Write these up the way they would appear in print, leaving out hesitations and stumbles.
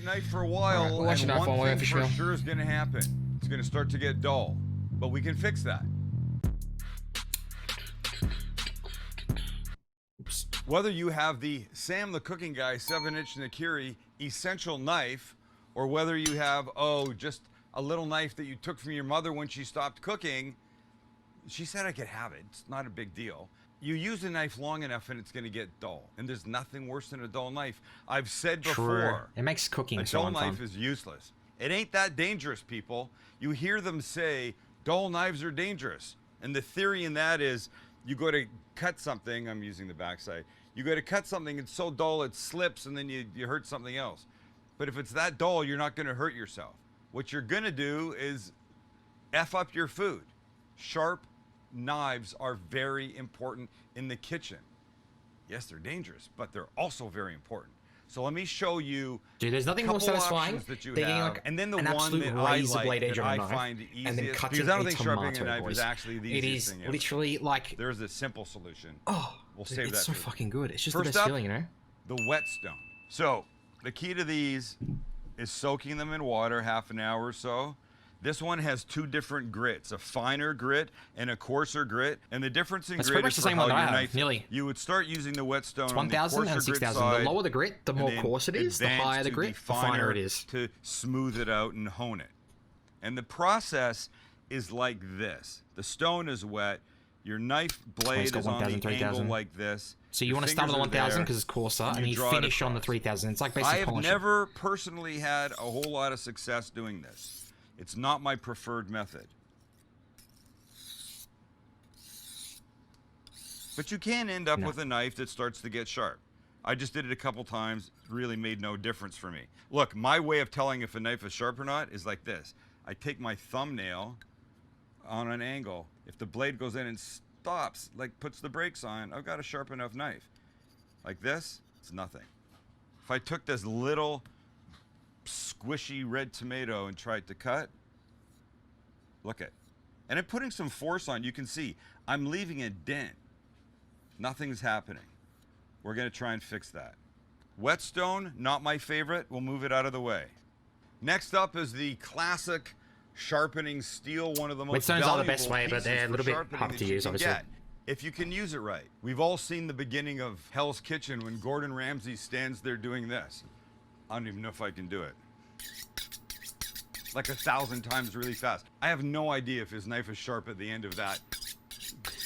knife for a while, watch and your knife one while we're thing for for sure. sure is going to happen. It's going to start to get dull, but we can fix that. Oops. Whether you have the Sam the Cooking Guy 7-inch Nakiri essential knife, or whether you have, oh, just a little knife that you took from your mother when she stopped cooking, she said I could have it. It's not a big deal. You use a knife long enough and it's going to get dull. And there's nothing worse than a dull knife. I've said before, It makes cooking a so dull unfun. knife is useless. It ain't that dangerous, people. You hear them say dull knives are dangerous. And the theory in that is you go to cut something, I'm using the backside, you go to cut something, it's so dull it slips and then you hurt something else. But if it's that dull, you're not going to hurt yourself. What you're going to do is F up your food. Sharp knives are very important in the kitchen. Yes, they're dangerous, but they're also very important. So let me show you. Dude, there's nothing more satisfying that you than getting have, like and then the an one absolute that I razor like, blade edge that on a I knife, find easiest, and then cutting because I don't a think sharpening a tomato, knife boys. is actually the It easiest is thing ever. literally like, There's a simple solution. oh, We'll dude, save it's that so for- fucking good. It's just First the best up, feeling, you know? The whetstone. So the key to these is soaking them in water half an hour or so. This one has two different grits, a finer grit and a coarser grit. And the difference in That's grit pretty much is the for same how one that I your have, knife, nearly. you would start using the whetstone It's on the 1,000 coarser and grit 6,000. side, The lower the grit, the and more then coarse it is. The advance higher the to grit, the finer it is. to smooth it out and hone it. And the process is like this. The stone is wet. Your knife blade got is on 1,000, the angle 3,000. like this. So you Your want to start with the fingers are 1,000 there, because it's coarser, and and you you draw it finish on the across. 3,000. It's like I basically have polishing. never personally had a whole lot of success doing this. It's not my preferred method. But you can end up with a knife that starts to get sharp. I just did it a couple times, really made no difference for me. Look, my way of telling if a knife is sharp or not is like this. I take my thumbnail on an angle. If the blade goes in and stops, like puts the brakes on, I've got a sharp enough knife. Like this, it's nothing. If I took this little squishy red tomato and tried to cut, look at, and I'm putting some force on, you can see, I'm leaving a dent. Nothing's happening. We're gonna try and fix that. Whetstone, not my favorite. We'll move it out of the way. Next up is the classic sharpening steel, one of the most Whetstones are the best valuable way, but they're pieces a for little bit sharpening hard that to you use, can obviously. get, if you can use it right. We've all seen the beginning of Hell's Kitchen when Gordon Ramsay stands there doing this. I don't even know if I can do it. Like 1,000 times really fast. I have no idea if his knife is sharp at the end of that.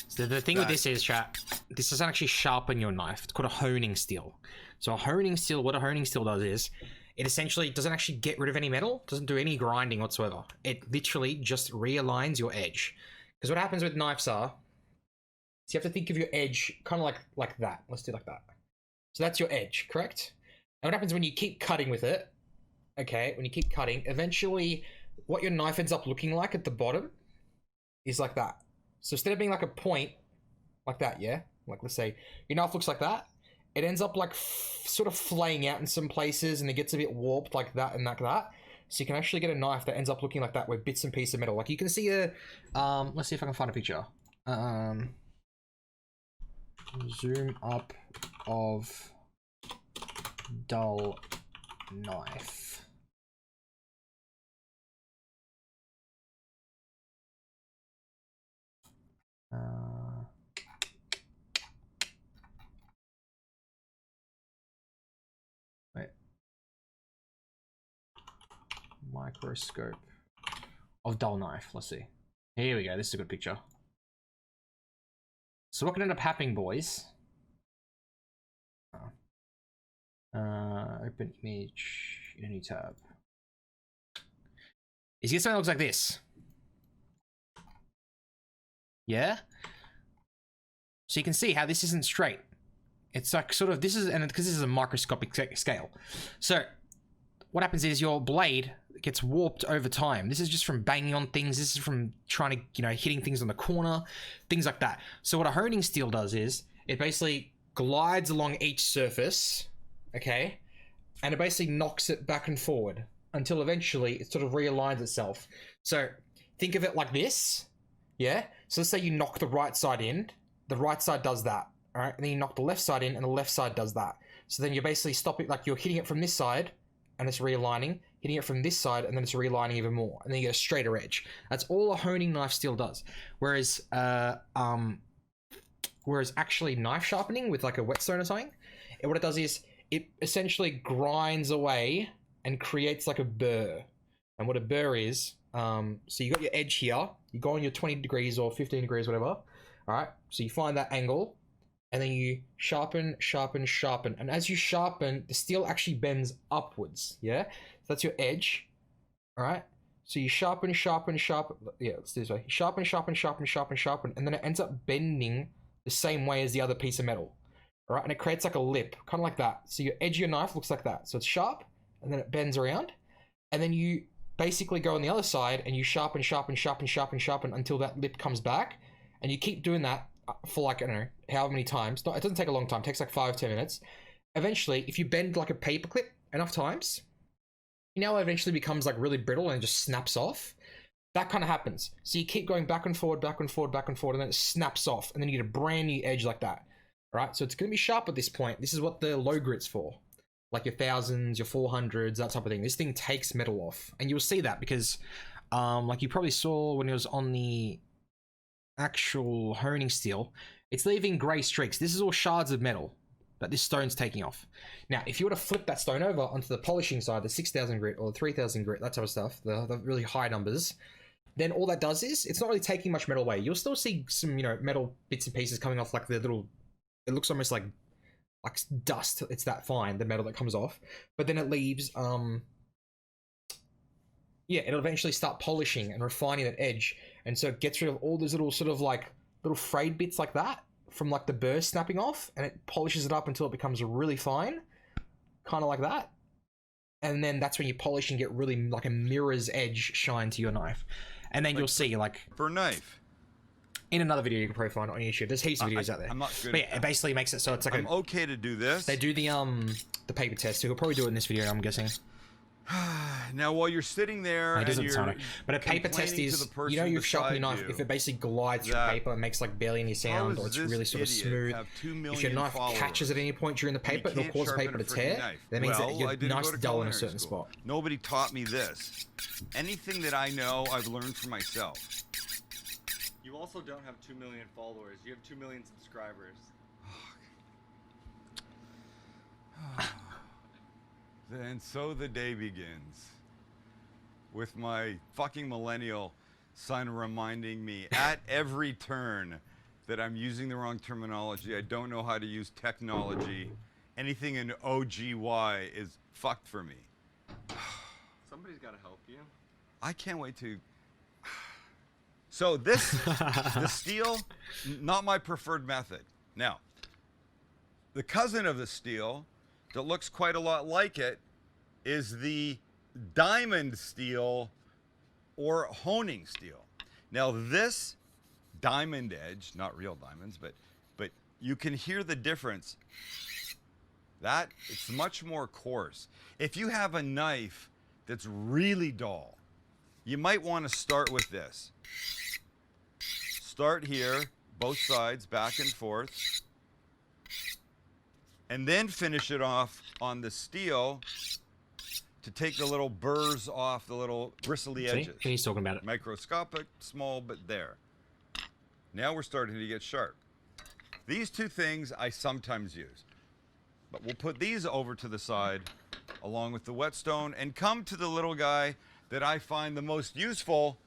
So the thing with this is, chat, this doesn't actually sharpen your knife. It's called a honing steel. So a honing steel, what a honing steel does is, it essentially doesn't actually get rid of any metal, doesn't do any grinding whatsoever. It literally just realigns your edge. Because what happens with knives are, so you have to think of your edge kind of like that. Let's do like that. So that's your edge, correct? And what happens when you keep cutting with it, okay, when you keep cutting, eventually what your knife ends up looking like at the bottom is like that. So instead of being like a point, like that, yeah? Like let's say your knife looks like that, it ends up like sort of flaying out in some places and it gets a bit warped like that and like that. So you can actually get a knife that ends up looking like that with bits and pieces of metal. Like you can see a, let's see if I can find a picture. Zoom up of dull knife. Wait. Microscope of dull knife. Let's see. Here we go. This is a good picture. So what can end up happening, boys? Open image in a new tab. Is you get something that looks like this. Yeah? So you can see how this isn't straight. It's like sort of, this is, and because this is a microscopic scale. So what happens is your blade gets warped over time. This is just from banging on things. This is from trying to, you know, hitting things on the corner, things like that. So what a honing steel does is it basically glides along each surface, okay? And it basically knocks it back and forward until eventually it sort of realigns itself. So think of it like this, yeah? So let's say you knock the right side in, the right side does that, all right? And then you knock the left side in and the left side does that. So then you're basically stopping, like you're hitting it from this side, and it's realigning, hitting it from this side, and then it's realigning even more, and then you get a straighter edge. That's all a honing knife steel does. Whereas actually knife sharpening with like a whetstone or something, what it does is it essentially grinds away and creates like a burr. And what a burr is, so you got your edge here, you go on your 20 degrees or 15 degrees, whatever. All right, so you find that angle, and then you sharpen, sharpen, sharpen. And as you sharpen, the steel actually bends upwards, yeah? So that's your edge, all right? So you sharpen, sharpen, sharpen. Yeah, let's do this way. Sharpen, sharpen, sharpen, sharpen, sharpen. And then it ends up bending the same way as the other piece of metal, all right? And it creates like a lip, kind of like that. So your edge of your knife looks like that. So it's sharp, and then it bends around. And then you basically go on the other side, and you sharpen, sharpen, sharpen, sharpen, sharpen until that lip comes back. And you keep doing that for like, I don't know, however many times. It doesn't take a long time. It takes like 5-10 minutes. Eventually, if you bend like a paper clip enough times, it now eventually becomes like really brittle and just snaps off. That kind of happens. So you keep going back and forward, back and forward, back and forward, and then it snaps off. And then you get a brand new edge like that. All right, so it's going to be sharp at this point. This is what the low grit's for. Like your 1000s, your 400s, that type of thing. This thing takes metal off. And you'll see that because like you probably saw when it was on the actual honing steel, it's leaving grey streaks. This is all shards of metal that this stone's taking off. Now, if you were to flip that stone over onto the polishing side, the 6000 grit or the 3000 grit, that type of stuff, the really high numbers, then all that does is it's not really taking much metal away. You'll still see some, you know, metal bits and pieces coming off, like the little, it looks almost like dust. It's that fine, the metal that comes off. But then it leaves, yeah, it'll eventually start polishing and refining that edge. And so it gets rid of all those little sort of like little frayed bits like that from like the burr snapping off, and it polishes it up until it becomes really fine, kind of like that. And then that's when you polish and get really like a mirror's edge shine to your knife. And then like, you'll see like... For a knife. In another video you can probably find on YouTube. There's heaps of videos out there. I'm not good. But yeah, it basically makes it so it's like I'm okay to do this. They do the paper test, so he'll probably do it in this video, I'm guessing. Now, while you're sitting there, it doesn't sound it. But a paper test is, you know, you're sharpening your knife. If it basically glides through paper and makes like barely any sound, or it's really sort of smooth. If your knife catches at any point during the paper, it'll cause the paper to tear. That means that your knife's dull in a certain spot. Nobody taught me this. Anything that I know, I've learned for myself. You also don't have 2 million followers. You have 2 million subscribers. And so the day begins with my fucking millennial son reminding me at every turn that I'm using the wrong terminology. I don't know how to use technology. Anything in OGY is fucked for me. Somebody's got to help you. I can't wait to... So this, the steel, not my preferred method. Now, the cousin of the steel that looks quite a lot like it is the diamond steel or honing steel. Now this diamond edge, not real diamonds, but you can hear the difference. That, it's much more coarse. If you have a knife that's really dull, you might want to start with this. Start here, both sides, back and forth. And then finish it off on the steel to take the little burrs off, the little bristly edges. And he's talking about it. Microscopic, small, but there. Now we're starting to get sharp. These two things I sometimes use. But we'll put these over to the side along with the whetstone and come to the little guy that I find the most useful,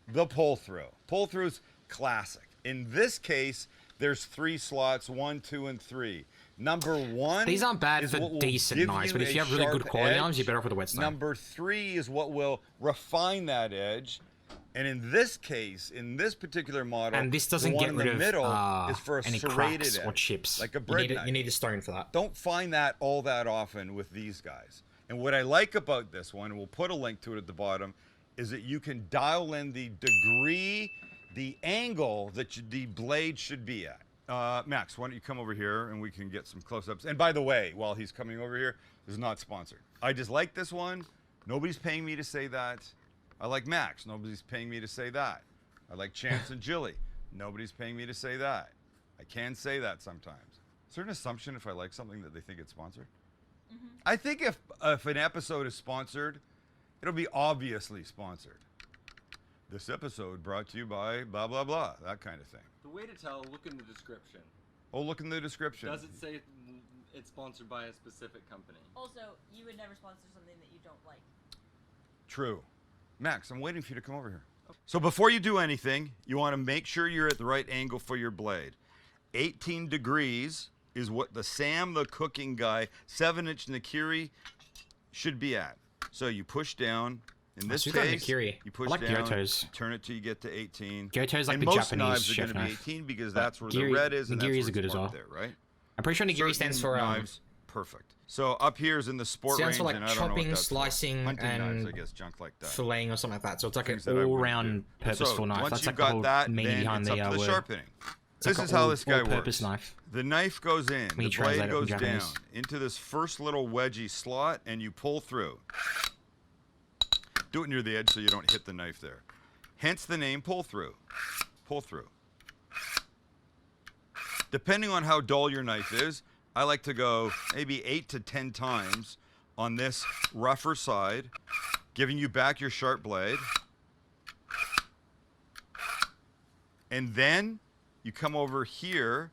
the pull-through. Pull-through's classic. In this case, there's 3 slots, 1, 2, and 3. Number 1. These aren't bad for decent knives, but if you have really good quality knives, you're better off with a whetstone. Number 3 is what will refine that edge. And in this case, in this particular model, and this doesn't get rid of is for a any serrated cracks edge, or chips. like a bread knife. You need a stone for that. Don't find that all that often with these guys. And what I like about this one, and we'll put a link to it at the bottom, is that you can dial in the degree, the angle that the blade should be at. Max, why don't you come over here and we can get some close-ups. And by the way, while he's coming over here, this is not sponsored. I just like this one. Nobody's paying me to say that. I like Max. Nobody's paying me to say that. I like Chance and Jilly. Nobody's paying me to say that. I can say that sometimes. Is there an assumption if I like something that they think it's sponsored? I think if an episode is sponsored, it'll be obviously sponsored. This episode brought to you by blah, blah, blah, that kind of thing. The way to tell, look in the description. Oh, look in the description. Does it say it's sponsored by a specific company? Also, you would never sponsor something that you don't like. True. Max, I'm waiting for you to come over here. So before you do anything, you want to make sure you're at the right angle for your blade. 18 degrees is what the Sam the Cooking Guy 7-inch Nakiri should be at. So you push down. In this case, you push I like down, Gyoto's. turn it till you get to 18. Gyoto's like and the most Japanese knives are chef going to be knife. 18 because that's where Nigiri- the red is, and nigiri that's is where good it's as marked well. there, right? I'm pretty sure nigiri stands for knives, perfect. So up here is in the sport stands range, for like and I don't know what chopping, that's for. slicing, Hunting and knives, I guess, junk like that. filleting or something like that. So it's like Things an that I wouldn't all-round do. purposeful So knife. once That's you've like the got whole that, meaning then behind it's the up to the word. sharpening. It's This like is an how all- this guy all-purpose works. knife. The knife goes in, When you the blade translate it from goes down Japanese. into this first little wedgie slot, and you pull through. Do it near the edge so you don't hit the knife there. Hence the name pull through. Pull through. Depending on how dull your knife is, I like to go maybe 8 to 10 times on this rougher side, giving you back your sharp blade. And then you come over here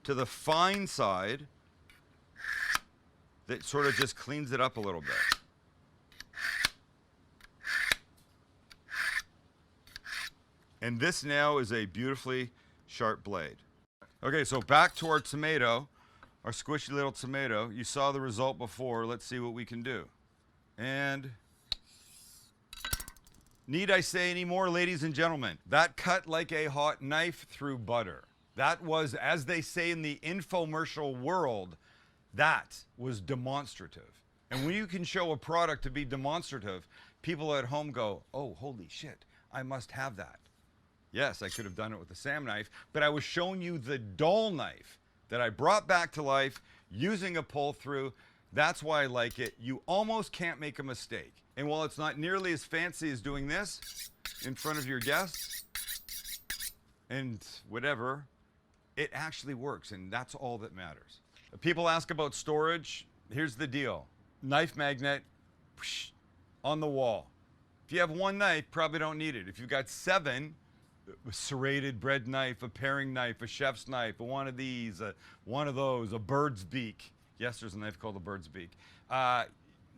to the fine side that sort of just cleans it up a little bit. And this now is a beautifully sharp blade. Okay, so back to our tomato, our squishy little tomato. You saw the result before. Let's see what we can do. And need I say any more, ladies and gentlemen? That cut like a hot knife through butter. That was, as they say in the infomercial world, that was demonstrative. And when you can show a product to be demonstrative, people at home go, oh, holy shit, I must have that. Yes, I could have done it with the Sam knife, but I was showing you the dull knife that I brought back to life using a pull through. That's why I like it. You almost can't make a mistake. And while it's not nearly as fancy as doing this in front of your guests and whatever, it actually works, and that's all that matters. People ask about storage. Here's the deal. Knife magnet whoosh, on the wall. If you have one knife, probably don't need it. If you've got 7, a serrated bread knife, a paring knife, a chef's knife, one of these, one of those, a bird's beak. Yes, there's a knife called a bird's beak.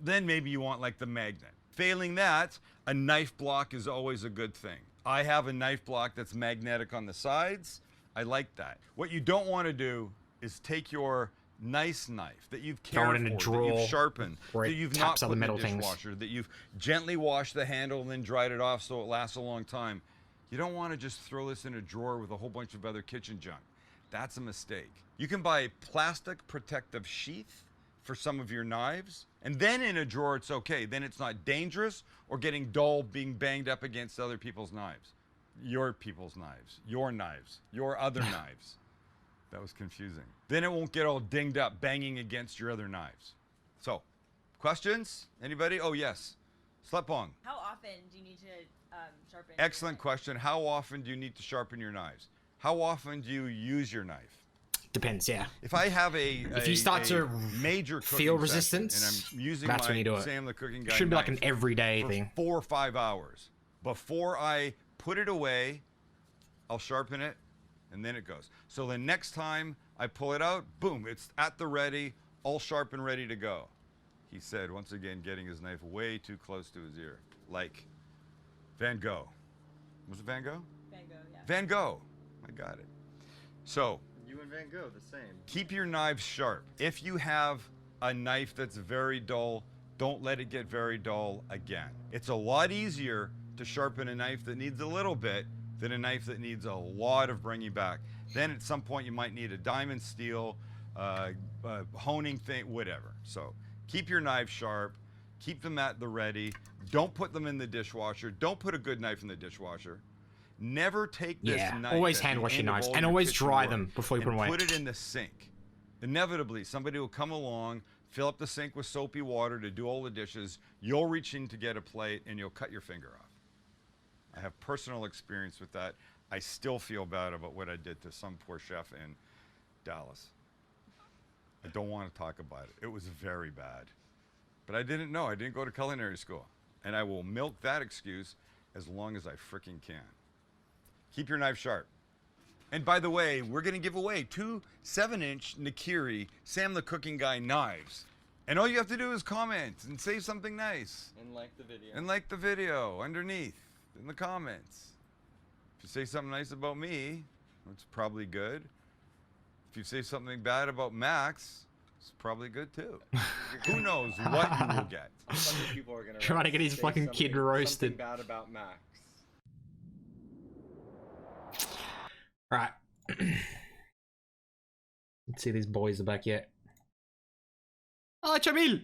Then maybe you want like the magnet. Failing that, a knife block is always a good thing. I have a knife block that's magnetic on the sides. I like that. What you don't want to do is take your nice knife that you've Throw it cared in a for, that drawer you've sharpened, where that it you've taps not other put in the metal things. dishwasher, that you've gently washed the handle and then dried it off so it lasts a long time. You don't want to just throw this in a drawer with a whole bunch of other kitchen junk. That's a mistake. You can buy a plastic protective sheath for some of your knives, and then in a drawer it's okay. Then it's not dangerous or getting dull being banged up against other people's knives. Your people's knives, your other knives. That was confusing. Then it won't get all dinged up banging against your other knives. So, questions? Anybody? Oh, yes. Slepong. How often do you need to sharpen? your Excellent knife? question. How often do you need to sharpen your knives? How often do you use your knife? Depends, yeah. If I have If you start to major cooking feel session resistance, and I'm using that's my when you do it. Sam the Cooking Guy It should be like knife an everyday for thing. 4 or 5 hours. Before I put it away, I'll sharpen it, and then it goes. So the next time I pull it out, boom, it's at the ready, all sharp and ready to go. He said, once again, getting his knife way too close to his ear. Like Van Gogh. Was it Van Gogh? Van Gogh, yeah. Van Gogh. I got it. So You and Van Gogh, the same. keep your knives sharp. If you have a knife that's very dull, don't let it get very dull again. It's a lot easier to sharpen a knife that needs a little bit than a knife that needs a lot of bringing back. Then at some point you might need a diamond steel, honing thing, whatever. So keep your knives sharp, keep them at the ready. Don't put them in the dishwasher. Don't put a good knife in the dishwasher. Never take this Yeah, knife. always at the hand wash your end of knives, all and your always kitchen dry work them before you put them and away. put it in the sink. Inevitably, somebody will come along, fill up the sink with soapy water to do all the dishes. You'll reach in to get a plate, and you'll cut your finger off. I have personal experience with that. I still feel bad about what I did to some poor chef in Dallas. I don't want to talk about it. It was very bad. But I didn't know. I didn't go to culinary school. And I will milk that excuse as long as I freaking can. Keep your knife sharp. And by the way, we're going to give away 2 7-inch Nakiri Sam the Cooking Guy knives. And all you have to do is comment and say something nice. And like the video. And like the video underneath in the comments. If you say something nice about me, it's probably good. If you say something bad about Max, it's probably good too. Who knows what you will get. Some people are gonna Trying to get his say fucking kid something roasted. bad about Max. Right. Let's see if these boys are back yet. Oh, Jamil!